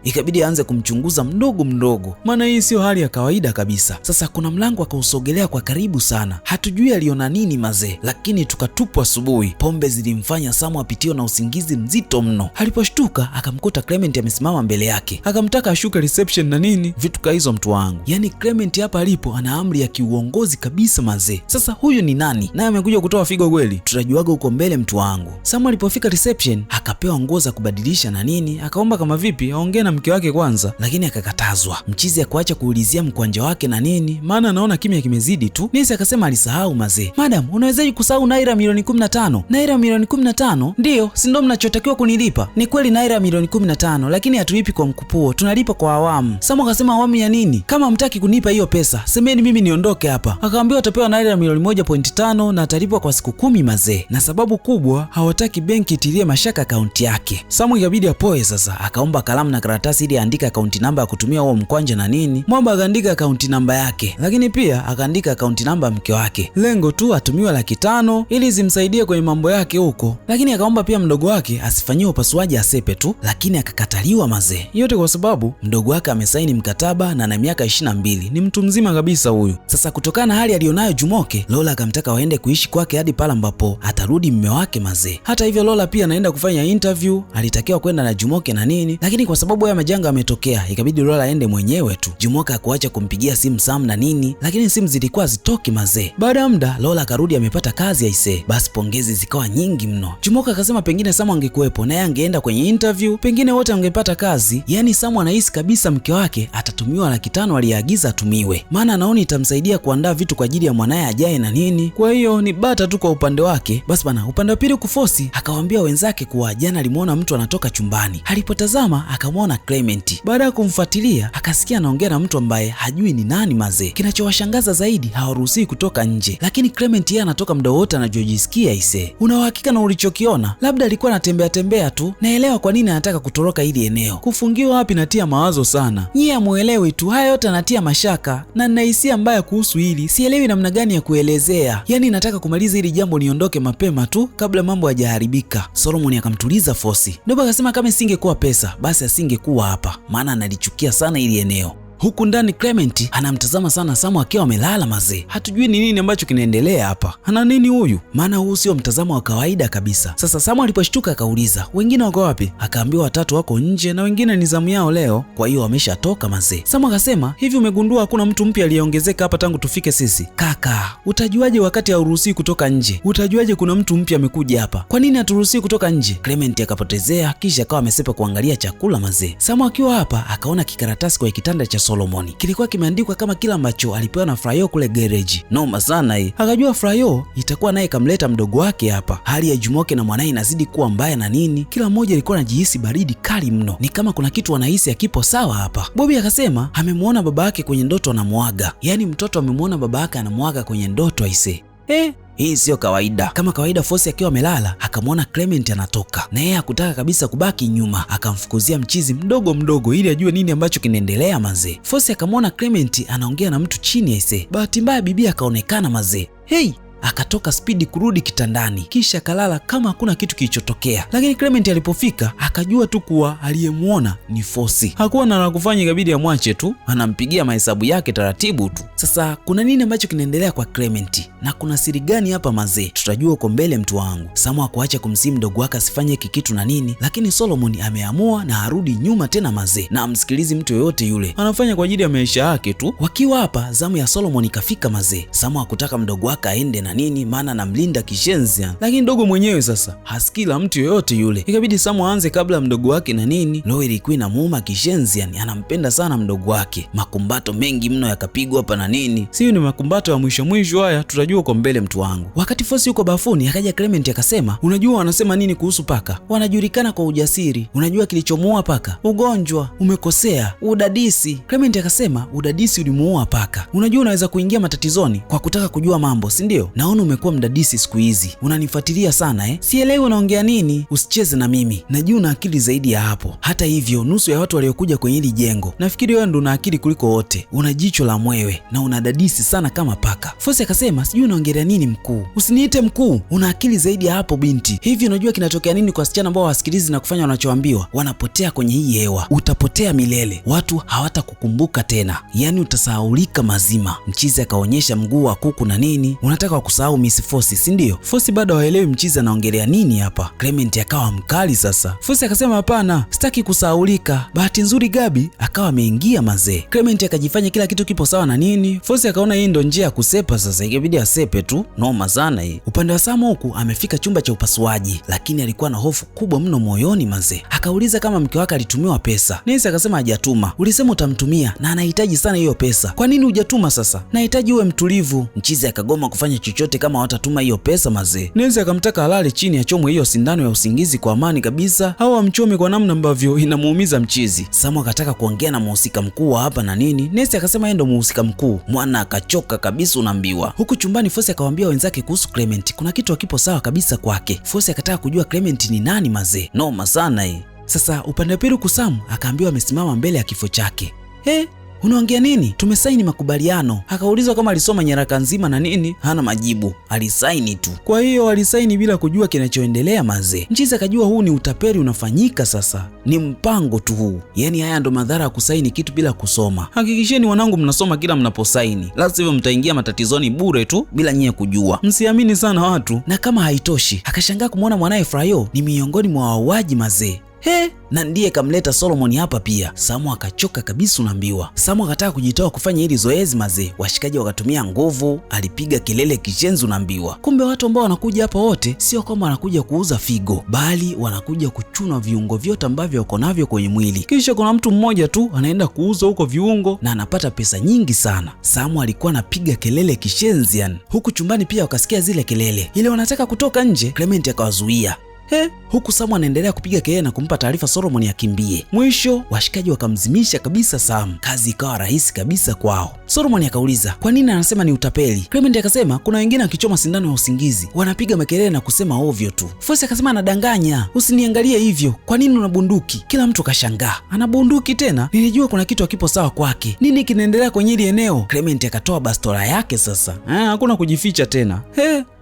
Ikabidi aanze kumchunguza mdogo mdogo, maana hii sio hali ya kawaida kabisa. Sasa kuna mlango akausogelea kwa karibu sana, hatujui aliona nini mazee, lakini tukatupwa asubuhi. Pombe zilimfanya Samu apitiwe na usingizi mzito mno. Aliposhtuka akamkuta Clement amesimama mbele yake, akamtaka ashuke reception na nini vitu ka hizo mtu wangu. Yani Clement hapa alipo ana amri ya kiuongozi kabisa mazee. Sasa huyu ni nani? Naye amekuja kutoa figo kweli? Tutajuaga huko mbele mtu wangu. Samu alipofika reception akapewa nguo za kubadilisha na nini, akaomba kama vipi aongee na mke wake kwanza, lakini akakatazwa. Mchizi akuacha kuulizia mkwanja wake na nini, maana anaona kimya kimezidi tu. Nisi akasema alisahau mazee. Madam, unawezaje kusahau naira milioni 15? Naira milioni 15? Ndio, si ndio mnachotakiwa kunilipa? Ni kweli naira milioni 15, lakini hatulipi kwa mkupuo, tunalipa kwa awamu. Samu akasema awamu ya nini? Kama mtaki kunipa hiyo pesa, semeni mimi niondoke hapa. Akaambiwa atapewa naira milioni 1.5 na atalipwa kwa siku 10 mazee. Na sababu kubwa hawataki benki itilie mashaka akaunti yake. Samu ikabidi apoe sasa, akaomba kalamu na karatasi ili aandike akaunti namba ya kutumia huo mkwanja na nini. Mwamba akaandika akaunti namba yake, lakini pia akaandika akaunti namba ya mke wake. Lengo tu atumiwe 500 ili zimsaidie kwenye mambo yake huko. Lakini akaomba pia mdogo wake asifanyiwe upasuaji asepe tu, lakini akakataliwa mazee. Yote kwa sababu mdogo wake amesaini mkataba na ana miaka 22. Ni mtu mzima kabisa huyu. Sasa kutokana na hali aliyonayo Jumoke, Lola akamtaka waende kuishi kwake hadi pale ambapo atarudi mume wake mazee. Hata hivyo Lola pia anaenda kufanya interview, alitakiwa kwenda na Jumoke na nini, lakini kwa sababu ya majanga ametokea, ikabidi Lola aende mwenyewe tu. Jumoke hakuacha kumpigia simu Sam na nini, lakini simu zilikuwa zitoki mazee. Baada ya muda Lola akarudi amepata kazi aisee. Basi pongezi zikawa nyingi mno. Jumoke akasema pengine Sam angekuepo naye angeenda kwenye interview, pengine wote wangepata kazi. Yani Sam anahisi kabisa mke wake atatumiwa 500 aliyeagiza atumiwe, maana anaona itamsaidia kuandaa vitu kwa ajili ya mwanae ajaye na nini. Kwa hiyo ni bata tu kwa upande wake. Basi bana, upande wa pili Kufosi akawaambia wenzake kuwa jana alimuona mtu anatoka chumbani. Alipotazama akamwona Clement. Baada ya kumfuatilia akasikia anaongea na mtu ambaye hajui ni nani mazee. Kinachowashangaza zaidi hawaruhusiwi kutoka nje, lakini Clement yeye anatoka muda wote anajojisikia ise. Una uhakika na ulichokiona? Labda alikuwa anatembea tembea tu. Naelewa kwa nini anataka kutoroka hili eneo. Kufungiwa wapi natia mawazo sana. Nyie amuelewi tu, haya yote anatia mashaka na nina hisia mbaya kuhusu hili. Sielewi namna gani ya kuelezea. Yani nataka kumaliza hili jambo niondoke mapema tu kabla mambo hayajaharibika. Solomon akamtuliza Fosi. Ndoba akasema kama isingekuwa pesa basi asingekuwa hapa, maana analichukia sana hili eneo. Huku ndani Clement anamtazama sana Samu akiwa amelala mazee. Hatujui ni nini ambacho kinaendelea hapa. Ana nini huyu? Maana huu sio mtazamo wa kawaida kabisa. Sasa Samu aliposhtuka akauliza, "Wengine wako wapi?" Akaambiwa 3 wako nje na wengine ni zamu yao leo, kwa hiyo wameshatoka mazee. Samu akasema, "Hivi umegundua hakuna mtu mpya aliyeongezeka hapa tangu tufike sisi?" "Kaka, utajuaje wakati hauruhusiwi kutoka nje? Utajuaje kuna mtu mpya amekuja hapa? Kwa nini haturuhusiwi kutoka nje?" Clement akapotezea kisha akawa amesepa kuangalia chakula mazee. Samu akiwa hapa akaona kikaratasi kwa kitanda cha Solomon. Kilikuwa kimeandikwa kama kila ambacho alipewa na Frayo kule garage. Noma sana hii. Akajua Frayo itakuwa naye kamleta mdogo wake hapa. Hali ya Jumoke na mwanae inazidi kuwa mbaya na nini. Kila mmoja alikuwa anajihisi baridi kali mno. Ni kama kuna kitu wanahisi hakipo sawa hapa. Bobby akasema amemuona baba yake kwenye ndoto anamwaga. Yaani mtoto amemuona baba yake anamwaga kwenye ndoto aise. Hii sio kawaida. Kama kawaida Fosi akiwa amelala akamwona Clement anatoka. Na yeye hakutaka kabisa kubaki nyuma. Akamfukuzia mchizi mdogo mdogo ili ajue nini ambacho kinaendelea mazee. Fosi akamwona Clement anaongea na mtu chini aise. Bahati mbaya bibi akaonekana mazee. Akatoka spidi kurudi kitandani kisha akalala kama hakuna kitu kilichotokea. Lakini Clement alipofika akajua tu kuwa aliyemuona ni Fosi. Hakuwa na la kufanya, ikabidi amwache tu, anampigia mahesabu yake taratibu tu. Sasa kuna nini ambacho kinaendelea kwa Clement na kuna siri gani hapa mazee? Tutajua uko mbele mtu wangu. Samu hakuacha kumsihi mdogo wake asifanye hiki kitu na nini, lakini Solomon ameamua na arudi nyuma tena mazee, na amsikilizi mtu yoyote yule, anafanya kwa ajili ya maisha yake tu. Wakiwa hapa zamu ya Solomon ikafika mazee. Samu hakutaka mdogo wake aende na nini maana namlinda kishenzi, lakini ndogo mwenyewe sasa hasikii la mtu yoyote yule. Ikabidi Samu aanze kabla mdogo wake na nini. Roho ilikuwa inamuuma kishenzi, anampenda sana mdogo wake. Makumbato mengi mno yakapigwa hapa na nini. Sio ni makumbato ya mwisho haya, tutajua uko mbele mtu wangu. Wakati Fosi yuko bafuni akaja Clement akasema, unajua wanasema nini kuhusu paka? Wanajulikana kwa ujasiri. Unajua kilichomuua paka? Ugonjwa. Umekosea. Udadisi. Clement akasema, udadisi ulimuua paka. Unajua unaweza kuingia matatizoni kwa kutaka kujua mambo, si ndio? Naona umekuwa mdadisi siku hizi. Unanifuatilia sana Sielewi unaongea nini. Usicheze na mimi. Najua una akili zaidi ya hapo. Hata hivyo nusu ya watu waliokuja kwenye hili jengo nafikiri wewe ndo una akili kuliko wote. Una jicho la mwewe na unadadisi sana kama paka. Fosi akasema, sijui unaongelea nini mkuu. Usiniite mkuu. Una akili zaidi ya hapo binti. Hivi unajua kinatokea nini kwa wasichana ambao wasikilizi na kufanya wanachoambiwa? Wanapotea kwenye hii hewa. Utapotea milele. Watu hawatakukumbuka tena. Yaani utasahaulika mazima. Mchizi akaonyesha mguu wa kuku na nini. Unataka kusahau Miss Fosi, si ndio? Fosi bado haelewi mchizi anaongelea nini hapa. Clement akawa mkali sasa. Fosi akasema, hapana, sitaki kusahaulika. Bahati nzuri Gabi akawa ameingia mazee. Clement akajifanya kila kitu kipo sawa na nini. Fosi akaona hii ndo njia ya kusepa sasa, ikabidi asepe tu. Noma sana hii. Upande wa Samu huku amefika chumba cha upasuaji, lakini alikuwa na hofu kubwa mno moyoni mazee. Akauliza kama mke wake alitumiwa pesa. Nesi akasema hajatuma. Ulisema utamtumia na anahitaji sana hiyo pesa. Kwa nini hujatuma sasa? Nahitaji uwe mtulivu. Mchizi akagoma kufanya chochote kama hawatatuma hiyo pesa mazee. Nesi akamtaka alale chini achomwe hiyo sindano ya usingizi kwa amani kabisa, au amchome kwa namna ambavyo inamuumiza mchizi. Samu akataka kuongea na mhusika mkuu hapa na nini. Nesi akasema yeye ndo mhusika mkuu. Mwana akachoka kabisa unaambiwa. Huku chumbani Fosi akawaambia wenzake kuhusu Clement. Kuna kitu hakipo sawa kabisa kwake. Fosi akataka kujua Clement ni nani mazee. Noma sana hii. Sasa upande wa pili Samu akaambiwa amesimama mbele ya kifo chake. Unaongea nini? Tumesaini makubaliano. Akaulizwa kama alisoma nyaraka nzima na nini, hana majibu. Alisaini tu. Kwa hiyo alisaini bila kujua kinachoendelea mazee. Mchizi akajua huu ni utapeli unafanyika sasa. Ni mpango tu huu. Yaani haya ndo madhara ya kusaini kitu bila kusoma. Hakikisheni wanangu mnasoma kila mnaposaini. La sivyo mtaingia matatizoni bure tu bila nyie kujua. Msiamini sana watu. Na kama haitoshi, akashangaa kumwona mwanae Frayo ni miongoni mwa wauaji mazee. Na ndiye kamleta Solomon hapa pia. Samu akachoka kabisa unaambiwa. Samu akataka kujitoa kufanya hili zoezi mazee. Washikaji wakatumia nguvu, alipiga kelele kishenzi unaambiwa. Kumbe watu ambao wanakuja hapa wote sio kama wanakuja kuuza figo, bali wanakuja kuchuna viungo vyote ambavyo wako navyo kwenye mwili. Kisha kuna mtu mmoja tu anaenda kuuza huko viungo na anapata pesa nyingi sana. Samu alikuwa anapiga kelele kishenzi yani. Huku chumbani pia wakasikia zile kelele. Ile wanataka kutoka nje, Clement akawazuia. Huku Samu anaendelea kupiga kelele na kumpa taarifa Solomon akimbie. Mwisho washikaji wakamzimisha kabisa Samu. Kazi ikawa rahisi kabisa kwao. Solomon akauliza, kwa nini anasema ni utapeli? Clement akasema kuna wengine akichoma sindano ya usingizi wanapiga makelele na kusema ovyo tu. Fosi akasema anadanganya. Usiniangalie hivyo. Kwa nini una bunduki? Kila mtu kashangaa. Ana bunduki tena? Nilijua kuna kitu hakipo sawa kwake. Nini kinaendelea kwenye hili eneo? Clement akatoa bastola yake sasa. Hakuna kujificha tena.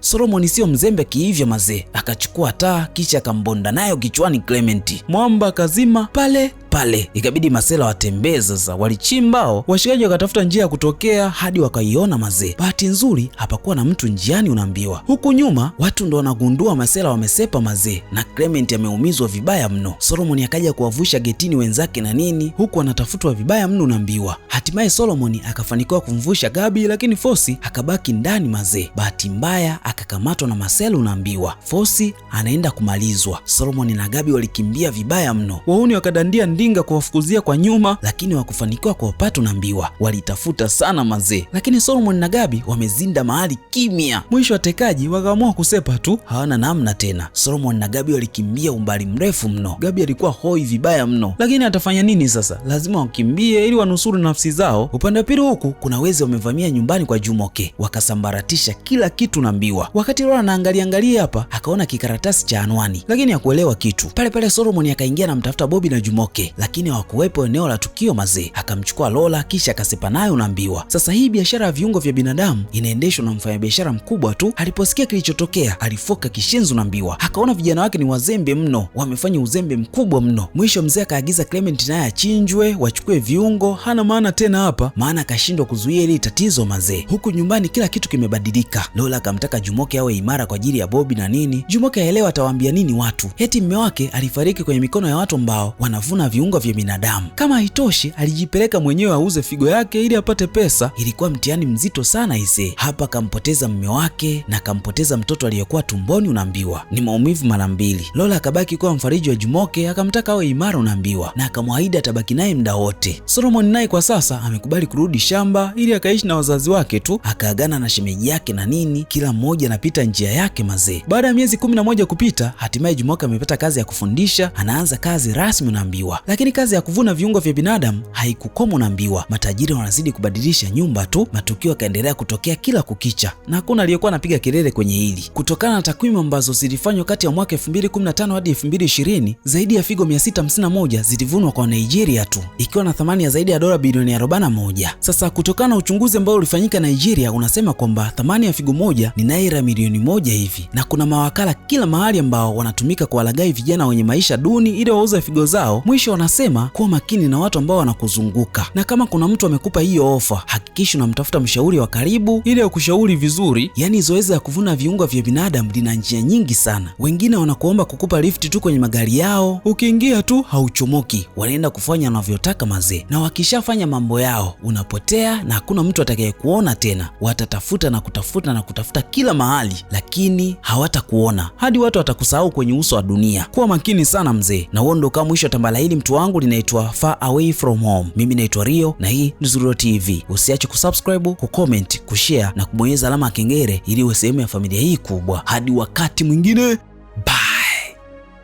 Solomon sio mzembe kiivyo mazee. Akachukua taa kisha akambonda nayo kichwani Clement. Mwamba kazima pale pale. Ikabidi masela watembee sasa. Walichimbao, washikaji wakatafuta njia ya kutokea hadi wakaiona mazee. Bahati nzuri hapakuwa na mtu njiani unaambiwa. Huku nyuma watu ndo wanagundua masela wamesepa mazee na Clement ameumizwa vibaya mno. Solomon akaja kuwavusha getini wenzake na nini, huku anatafutwa vibaya mno unaambiwa. Hatimaye Solomon akafanikiwa kumvusha Gabi, lakini Fosi akabaki ndani mazee. Bahati mbaya akakamatwa na masela unaambiwa. Fosi anaenda kumalizwa. Solomon na Gabi walikimbia vibaya mno. Wahuni wakadandia ndinga kuwafukuzia kwa nyuma, lakini wakufanikiwa kuwapata unaambiwa. Walitafuta sana mazee, lakini Solomon na Gabi wamezinda mahali kimya. Mwisho watekaji wakaamua kusepa tu, hawana namna tena. Solomon na Gabi walikimbia umbali mrefu mno. Gabi alikuwa hoi vibaya mno, lakini atafanya nini sasa? Lazima wakimbie ili wanusuru nafsi zao. Upande wa pili huku kuna wezi wamevamia nyumbani kwa Jumoke, wakasambaratisha kila kitu naambiwa. Wakati Lola anaangalia hapa, akaona kikaratasi cha anwani, lakini hakuelewa kitu. Pale pale Solomon akaingia na mtafuta Bobby na Jumoke, lakini hawakuwepo eneo la tukio mazee. Akamchukua Lola kisha akasepa nayo unaambiwa. Sasa hii biashara ya viungo vya binadamu inaendeshwa na mfanyabiashara mkubwa tu. Aliposikia kilichotokea alifoka kishenzi unaambiwa. Akaona vijana wake ni wazembe mno, wamefanya uzembe mkubwa mno. Mwisho mzee akaagiza Clement naye achinjwe, wachukue viungo. Hana maana tena hapa, maana akashindwa kuzuia ile tatizo mazee. Huku nyumbani kila kitu kimebadilika. Lola akamtaka Jumoke awe imara kwa ajili ya Bobby na nini. Jumoke aelewa atawaambia nini watu, eti mume wake alifariki kwenye mikono ya watu ambao wanavuna viungo vya binadamu. Kama haitoshi, alijipeleka mwenyewe auze figo yake ili apate pesa. Ilikuwa mtihani mzito sana ise. Hapa kampoteza mume wake na kampoteza mtoto aliyekuwa tumboni unaambiwa. Ni maumivu mara mbili. Lola akabaki kuwa mfariji wa Jumoke, akamtaka awe imara unaambiwa, na akamwahidi atabaki naye muda wote. Solomon naye kwa sasa amekubali kurudi shamba ili akaishi na wazazi wake tu, akaagana na shemeji yake na nini, kila mmoja anapita njia yake mazee. Baada ya miezi 11 kupita, hatimaye Jumoke amepata kazi ya kufundisha, anaanza kazi rasmi unaambiwa. Lakini kazi ya kuvuna viungo vya binadamu haikukoma unaambiwa. Matajiri wanazidi kubadilisha nyumba tu, matukio yakaendelea kutokea kila kukicha, na hakuna aliyekuwa anapiga kelele kwenye hili. Kutokana na takwimu ambazo zilifanywa kati ya mwaka 2015 hadi 2020, zaidi ya figo 651 zilivunwa kwa Nigeria tu, ikiwa na thamani ya zaidi ya dola bilioni 41. Sasa kutokana na uchunguzi ambao ulifanyika Nigeria, unasema kwamba thamani ya figo moja ni naira milioni 1 hivi, na kuna mawakala kila mahali ambao wanatumika kuwalaghai vijana wenye maisha duni ili wauze figo zao. Mwisho wanasema kuwa makini na watu ambao wanakuzunguka, na kama kuna mtu amekupa hiyo ofa, hakikisha unamtafuta mshauri wa karibu ili akushauri vizuri. Yani zoezi la kuvuna viungo vya binadamu lina njia nyingi sana. Wengine wanakuomba kukupa lift tu kwenye magari yao, ukiingia tu hauchomoki, wanaenda kufanya wanavyotaka mazee, na wakishafanya mambo yao unapotea na hakuna mtu atakayekuona tena. Watatafuta na kutafuta na kutafuta kila mahali, lakini hawatakuona hadi watu watakusahau kwenye uso wa dunia. Kuwa makini sana mzee. Na huo ndo kama mwisho wa tambala hili mtu wangu, linaitwa Far Away From Home. Mimi naitwa Rio na hii ni Zururo TV. Usiache kusubscribe, kucomment, kushare na kubonyeza alama ya kengele ili uwe sehemu ya familia hii kubwa. Hadi wakati mwingine.